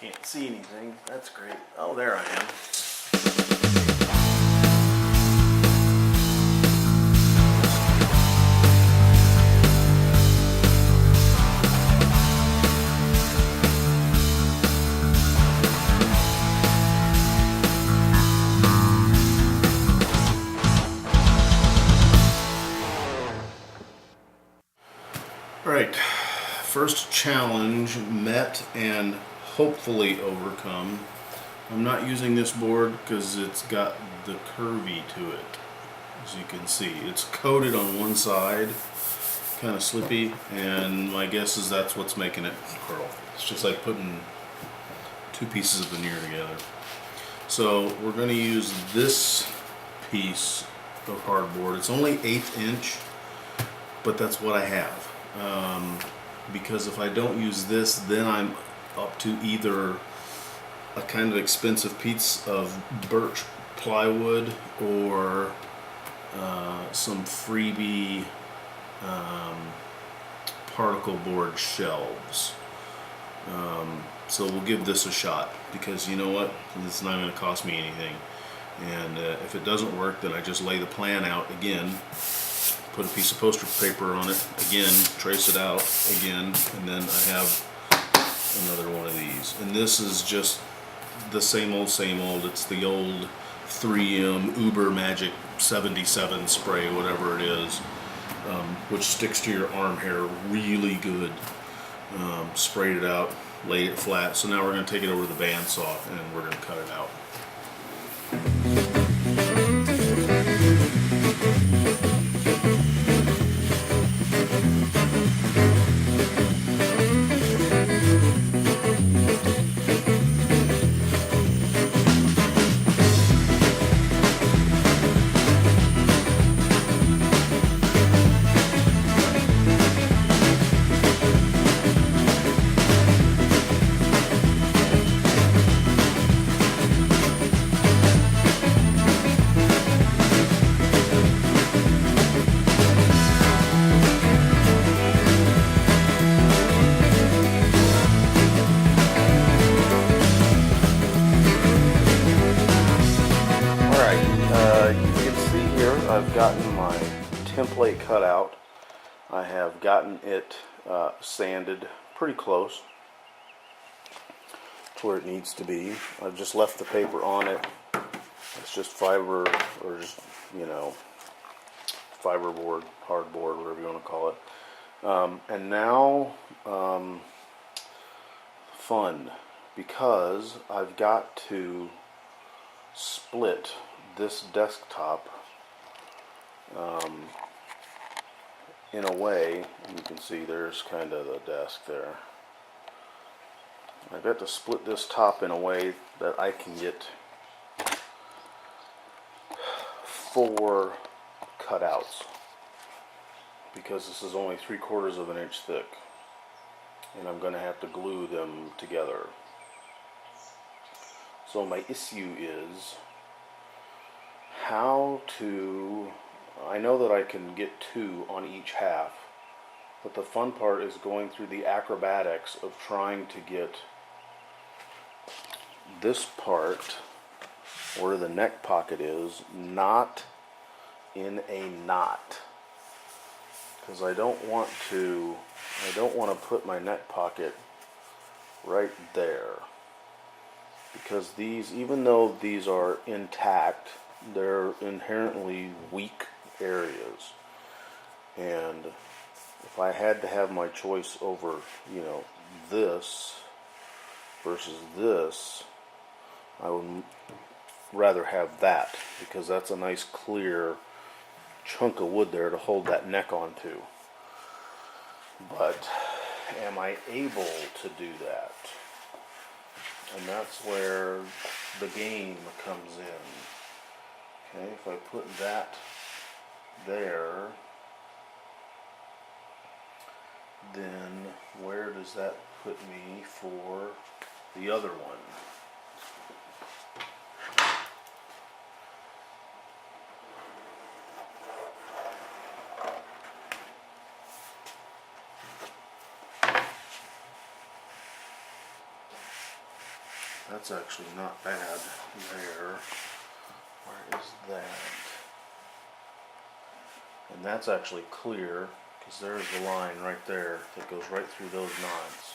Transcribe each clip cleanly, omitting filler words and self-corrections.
Can't see anything. That's great. Oh, there I am. Alright, first challenge met and hopefully overcome. I'm not using this board because it's got the curvy to it. As you can see, it's coated on one side, kind of slippy, and my guess is that's what's making it curl. It's just like putting two pieces of veneer together. So we're going to use this piece of hardboard. It's only 1/8 inch, but that's what I have. Because if I don't use this, then I'm up to either a kind of expensive piece of birch plywood or some freebie particle board shelves. So we'll give this a shot, because you know what, it's not going to cost me anything, and if it doesn't work, then I just lay the plan out again, put a piece of poster paper on it again, trace it out again, and then I have another one of these. And this is just the same old, it's the old 3M Uber Magic 77 spray, whatever it is, which sticks to your arm hair really good. Sprayed it out, laid it flat, so now we're going to take it over to the bandsaw and we're going to cut it out. I've gotten my template cut out. I have gotten it sanded pretty close to where it needs to be. I've just left the paper on it. It's just fiber, or just, you know, fiberboard, hardboard, whatever you want to call it. And now, fun, because I've got to split this desktop in a way. You can see there's kind of the desk there. I've got to split this top in a way that I can get 4 cutouts, because this is only 3/4 of an inch thick, and I'm going to have to glue them together. So my issue is how to, I know that I can get 2 on each half, but the fun part is going through the acrobatics of trying to get this part, where the neck pocket is, not in a knot, because I don't want to put my neck pocket right there, because these, even though these are intact, they're inherently weak areas. And if I had to have my choice over, you know, this versus this, I would rather have that, because that's a nice clear chunk of wood there to hold that neck onto. But am I able to do that? And that's where the game comes in. Okay, if I put that there, then where does that put me for the other one? That's actually not bad there. Where is that? And that's actually clear, because there's the line right there that goes right through those knots.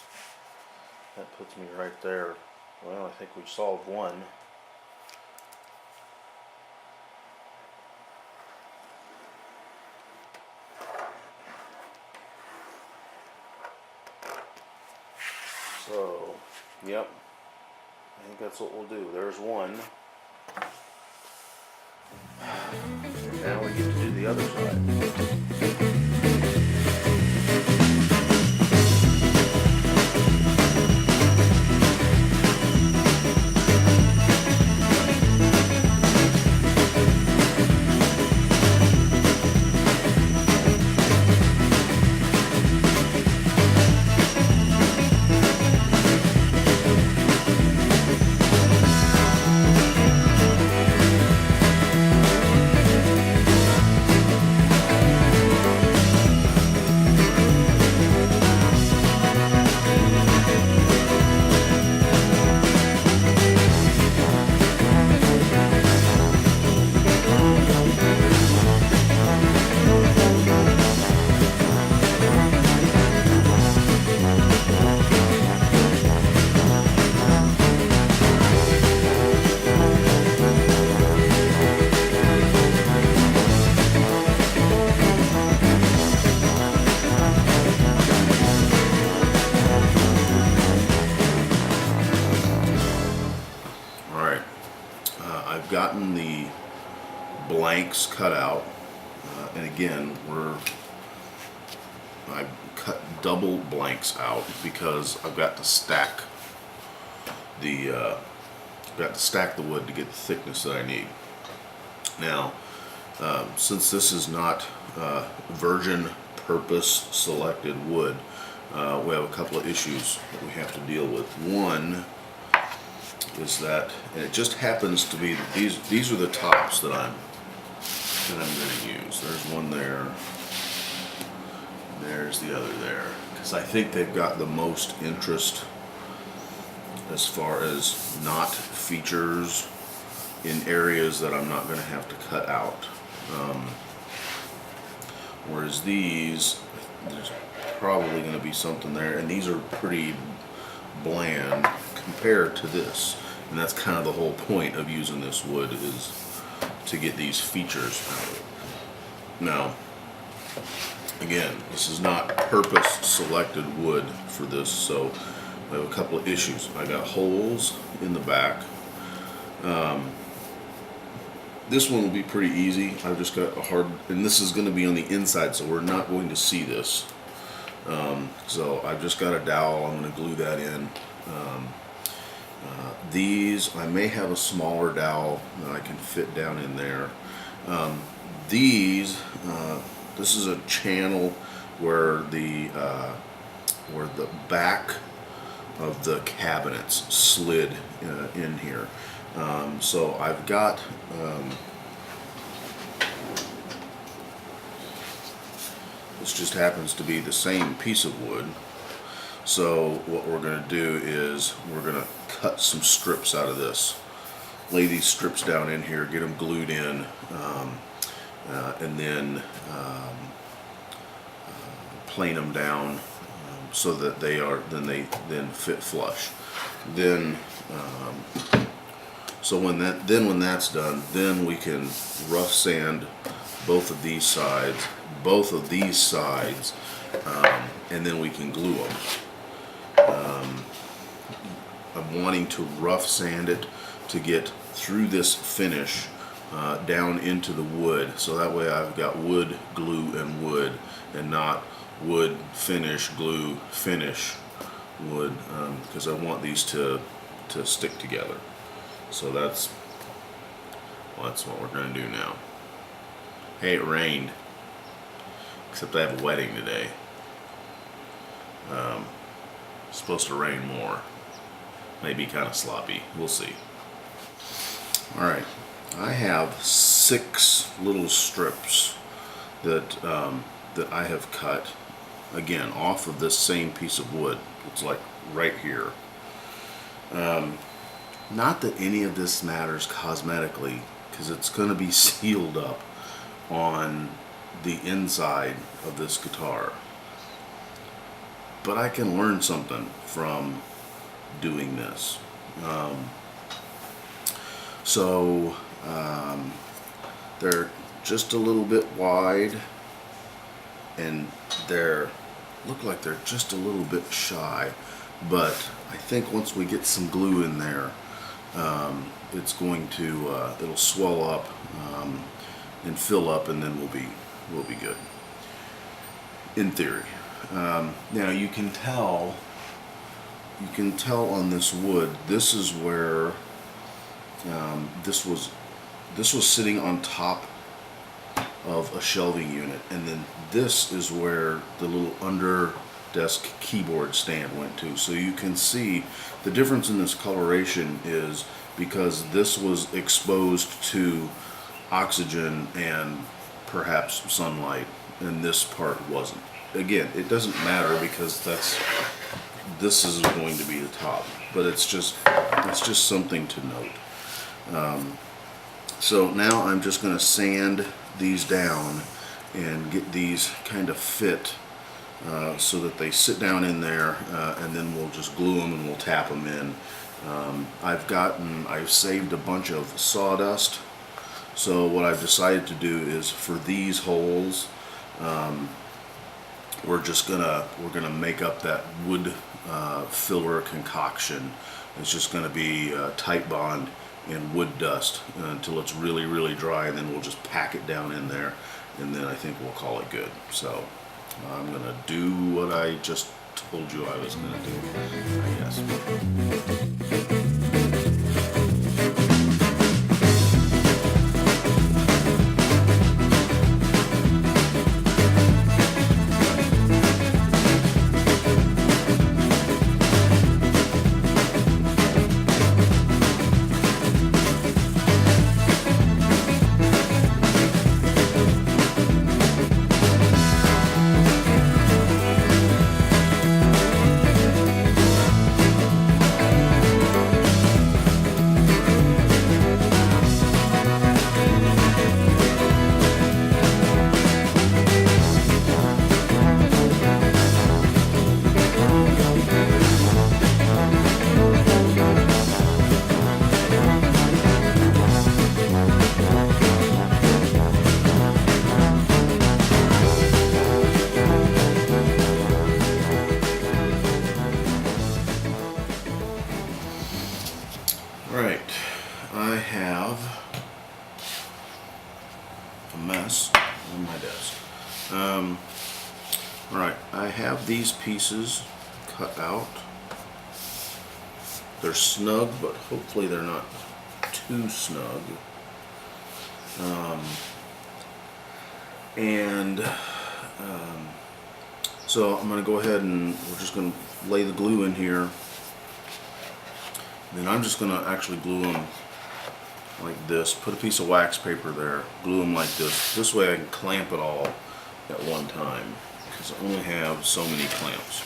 That puts me right there. Well, I think we've solved one. So, yep, I think that's what we'll do. There's one. And now we get to do the other side. I've gotten the blanks cut out, and again, I cut double blanks out because I've got to stack the wood to get the thickness that I need. Now, since this is not virgin purpose selected wood, we have a couple of issues that we have to deal with. One is that, and it just happens to be that these are the tops that I'm going to use. There's one there. There's the other there, because I think they've got the most interest as far as knot features in areas that I'm not going to have to cut out. Whereas these, there's probably going to be something there, and these are pretty bland compared to this. And that's kind of the whole point of using this wood, is to get these features out of it. Now, again, this is not purpose selected wood for this, so I have a couple of issues. I got holes in the back. This one will be pretty easy. I've just got a hard, and this is going to be on the inside, so we're not going to see this. So I've just got a dowel. I'm going to glue that in. These, I may have a smaller dowel that I can fit down in there. This is a channel where the back of the cabinets slid in here. So I've got this just happens to be the same piece of wood. So what we're going to do is we're going to cut some strips out of this, lay these strips down in here, get them glued in, and then plane them down so that they then fit flush. Then so when that's done, then we can rough sand both of these sides, and then we can glue them. I'm wanting to rough sand it to get through this finish down into the wood, so that way I've got wood, glue, and wood, and not wood, finish, glue, finish, wood, because I want these to stick together. So that's what we're going to do now. Hey, it rained, except I have a wedding today. It's supposed to rain more. Maybe kind of sloppy. We'll see. Alright, I have 6 little strips that I have cut, again, off of this same piece of wood. It's like right here. Not that any of this matters cosmetically, because it's going to be sealed up on the inside of this guitar. But I can learn something from doing this. They're just a little bit wide, and look like they're just a little bit shy, but I think once we get some glue in there, it's going to it'll swell up and fill up, and then we'll be good in theory. Now you can tell on this wood, this is where this was sitting on top of a shelving unit, and then this is where the little under desk keyboard stand went to. So you can see the difference in this coloration is because this was exposed to oxygen and perhaps sunlight, and this part wasn't. Again, it doesn't matter because this is going to be the top, but it's just something to note. So now I'm just going to sand these down and get these kind of fit so that they sit down in there, and then we'll just glue them and we'll tap them in. I've saved a bunch of sawdust, so what I've decided to do is for these holes, we're gonna make up that wood filler concoction. It's just gonna be tight bond and wood dust until it's really, really dry, and then we'll just pack it down in there, and then I think we'll call it good. So I'm gonna do what I just told you I was gonna do, I guess. Right, I have a mess on my desk. Right, I have these pieces cut out. They're snug, but hopefully they're not too snug. So I'm going to go ahead and we're just going to lay the glue in here. Then I'm just going to actually glue them like this. Put a piece of wax paper there. Glue them like this. This way I can clamp it all at one time, because I only have so many clamps.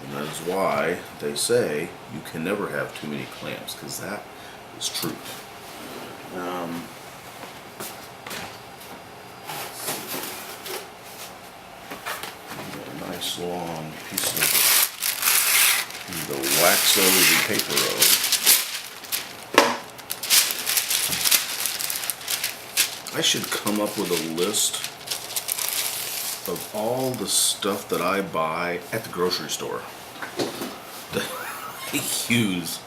And that is why they say you can never have too many clamps, because that is truth. A nice long piece of the Waxo paper. I should come up with a list of all the stuff that I buy at the grocery store that I use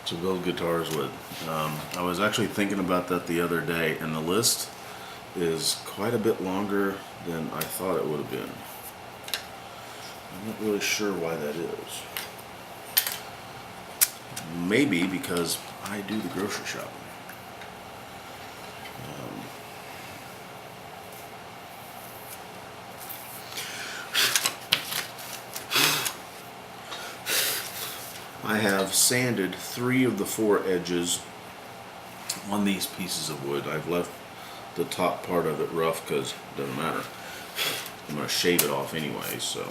to build guitars with. I was actually thinking about that the other day, and the list is quite a bit longer than I thought it would have been. I'm not really sure why that is. Maybe because I do the grocery shopping. I have sanded 3 of the 4 edges on these pieces of wood. I've left the top part of it rough because it doesn't matter. I'm going to shave it off anyway, so.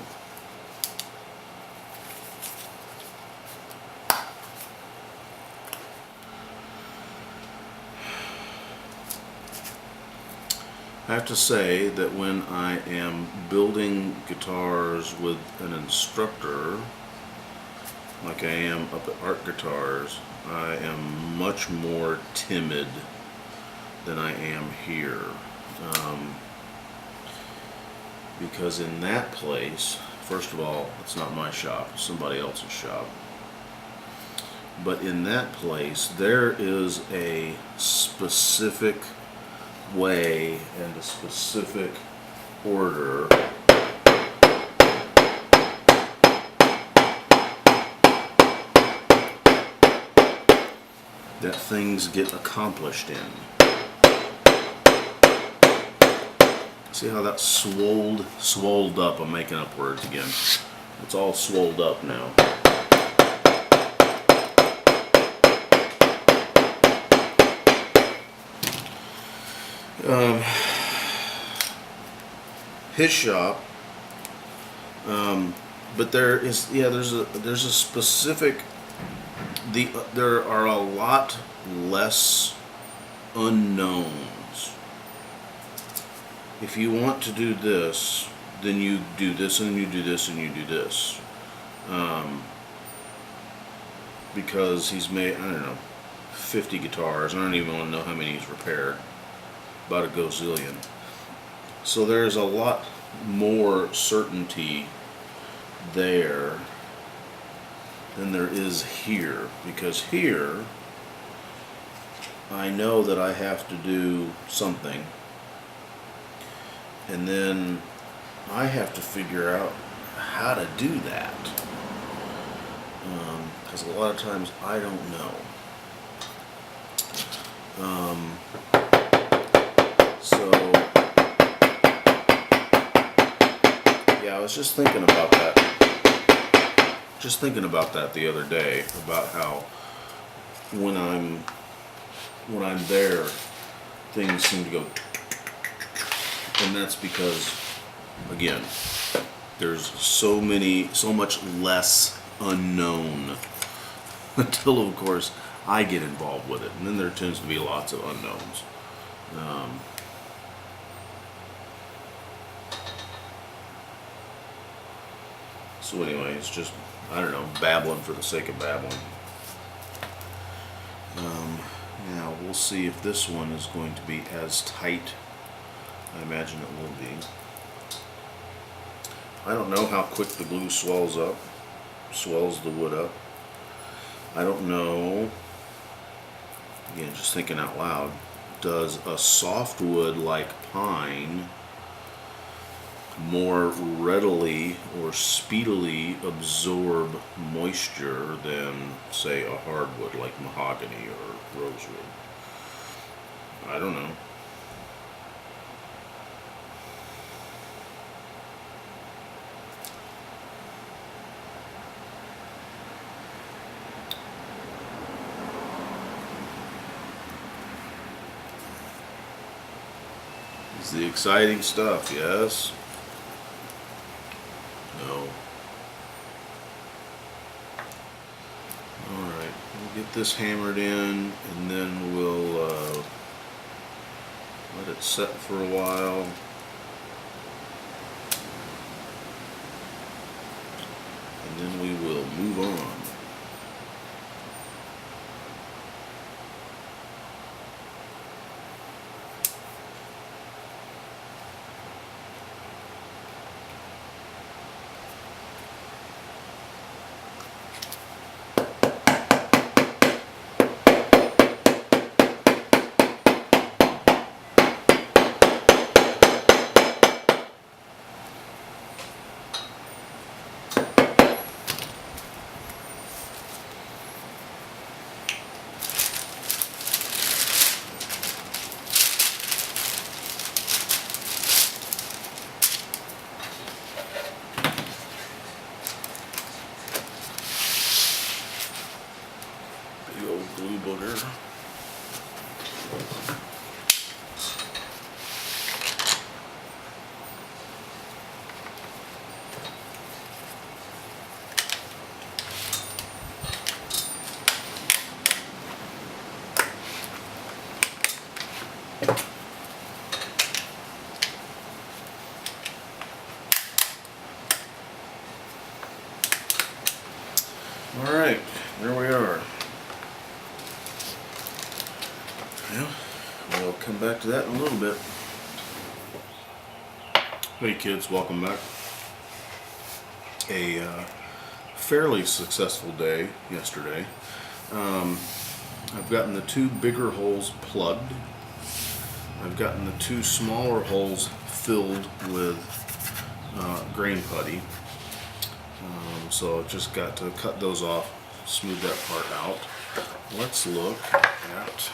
I have to say that when I am building guitars with an instructor, like I am up at Art Guitars, I am much more timid than I am here. Because in that place, first of all, it's not my shop, it's somebody else's shop. But in that place, there is a specific way and a specific order that things get accomplished in. See how that's swolled up? I'm making up words again. It's all swolled up now. His shop, but there's a specific. There are a lot less unknowns. If you want to do this, then you do this, and you do this, and you do this. Because he's made, I don't know, 50 guitars. I don't even want to know how many he's repaired. About a gazillion. So there's a lot more certainty there than there is here. Because here, I know that I have to do something. And then I have to figure out how to do that. Because a lot of times I don't know. So, yeah, I was just thinking about that. Just thinking about that the other day, about how when I'm there, things seem to go. And that's because, again, there's so much less unknown until, of course, I get involved with it. And then there tends to be lots of unknowns. So anyway, it's just, I don't know, babbling for the sake of babbling. Now, we'll see if this one is going to be as tight. I imagine it will be. I don't know how quick the glue swells the wood up. I don't know, again, just thinking out loud, does a softwood like pine more readily or speedily absorb moisture than, say, a hardwood like mahogany or rosewood? I don't know. It's the exciting stuff, yes? No. Alright, we'll get this hammered in, and then we'll let it set for a while. And then we will move on. Glue booger. Alright, there we are. Yeah, we'll come back to that in a little bit. Hey kids, welcome back. A fairly successful day yesterday. I've gotten the 2 bigger holes plugged. I've gotten the 2 smaller holes filled with grain putty. So I've just got to cut those off, smooth that part out. Let's look at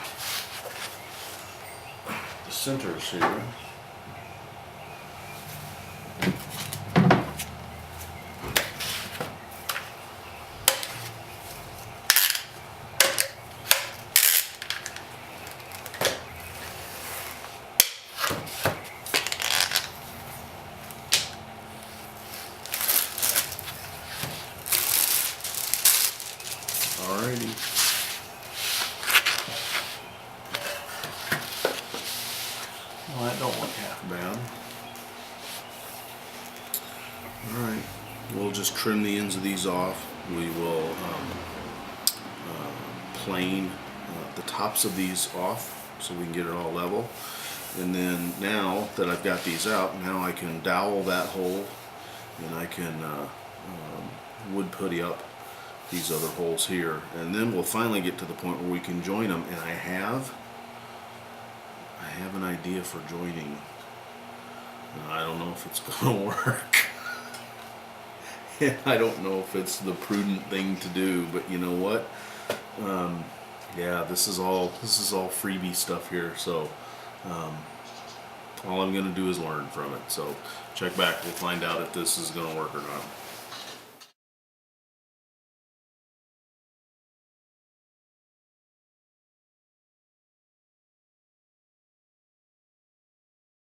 the centers here. Alrighty. Well, that don't look half bad. Alright, we'll just trim the ends of these off. We will plane the tops of these off so we can get it all level. And then now that I've got these out, now I can dowel that hole and I can wood putty up these other holes here, and then we'll finally get to the point where we can join them. And I have an idea for joining. I don't know if it's gonna work. I don't know if it's the prudent thing to do, but you know what? Yeah, this is all freebie stuff here. So all I'm gonna do is learn from it. So check back. We'll find out if this is gonna work or not.